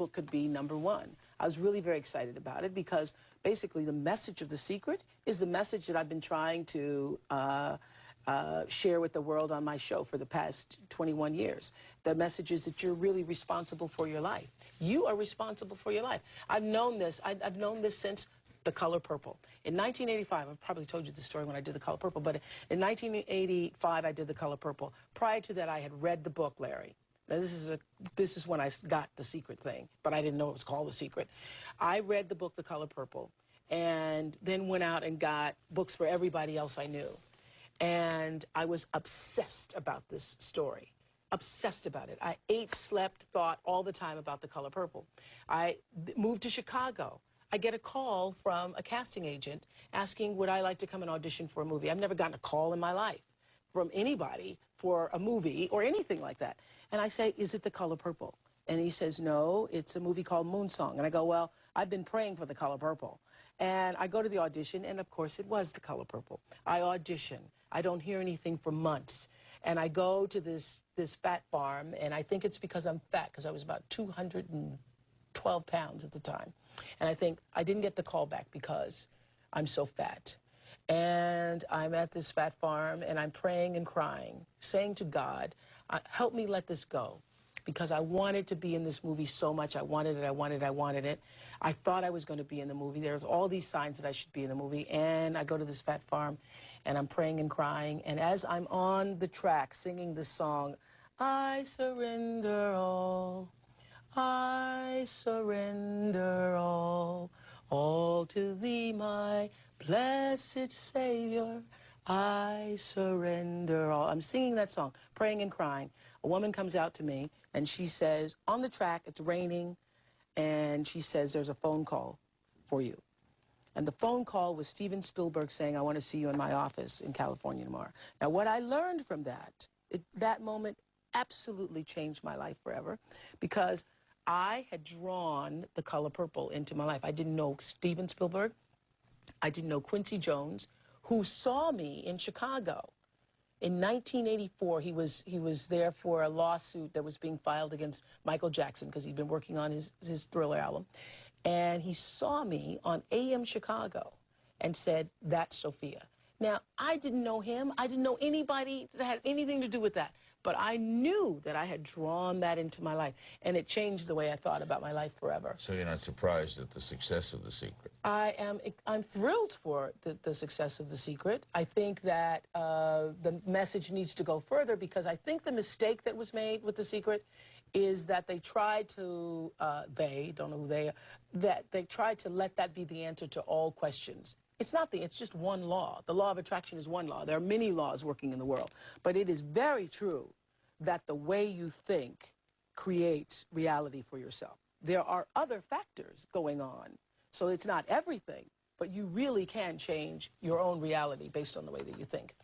book could be #1. I was really very excited about it because basically the message of The Secret is the message that I've been trying to share with the world on my show for the past 21 years. The message is that you're really responsible for your life. You are responsible for your life. I've known this. I've known this since The Color Purple. In 1985, I've probably told you the story when I did The Color Purple, but in 1985 I did The Color Purple. Prior to that, I had read the book, Larry. Now, this is when I got The Secret thing, but I didn't know it was called The Secret. I read the book, The Color Purple, and then went out and got books for everybody else I knew. And I was obsessed about this story, obsessed about it. I ate, slept, thought all the time about The Color Purple. I moved to Chicago. I get a call from a casting agent asking, would I like to come and audition for a movie? I've never gotten a call in my life from anybody for a movie or anything like that. And I say, is it The Color Purple? And he says, no, it's a movie called Moonsong. And I go, well, I've been praying for The Color Purple. And I go to the audition, and of course it was The Color Purple. I audition. I don't hear anything for months. And I go to this fat farm, and I think it's because I'm fat, because I was about 212 pounds at the time. And I think I didn't get the call back because I'm so fat. And I'm at this fat farm, and I'm praying and crying, saying to God, help me let this go. Because I wanted to be in this movie so much. I wanted it, I wanted it, I wanted it. I thought I was going to be in the movie. There's all these signs that I should be in the movie. And I go to this fat farm, and I'm praying and crying. And as I'm on the track singing this song, I surrender all, I surrender all to thee, my blessed Savior, I surrender all. I'm singing that song, praying and crying. A woman comes out to me, and she says, on the track, it's raining, and she says, there's a phone call for you. And the phone call was Steven Spielberg saying, I want to see you in my office in California tomorrow. Now, what I learned from that, that moment absolutely changed my life forever, because I had drawn The Color Purple into my life. I didn't know Steven Spielberg. I didn't know Quincy Jones, who saw me in Chicago. In 1984, he was there for a lawsuit that was being filed against Michael Jackson because he'd been working on his Thriller album. And he saw me on AM Chicago and said, that's Sophia. Now, I didn't know him. I didn't know anybody that had anything to do with that. But I knew that I had drawn that into my life, and it changed the way I thought about my life forever. So you're not surprised at the success of The Secret? I'm thrilled for the success of The Secret. I think that the message needs to go further, because I think the mistake that was made with The Secret is that they tried to, don't know who they are, that they tried to let that be the answer to all questions. It's just one law. The law of attraction is one law. There are many laws working in the world. But it is very true that the way you think creates reality for yourself. There are other factors going on. So it's not everything, but you really can change your own reality based on the way that you think.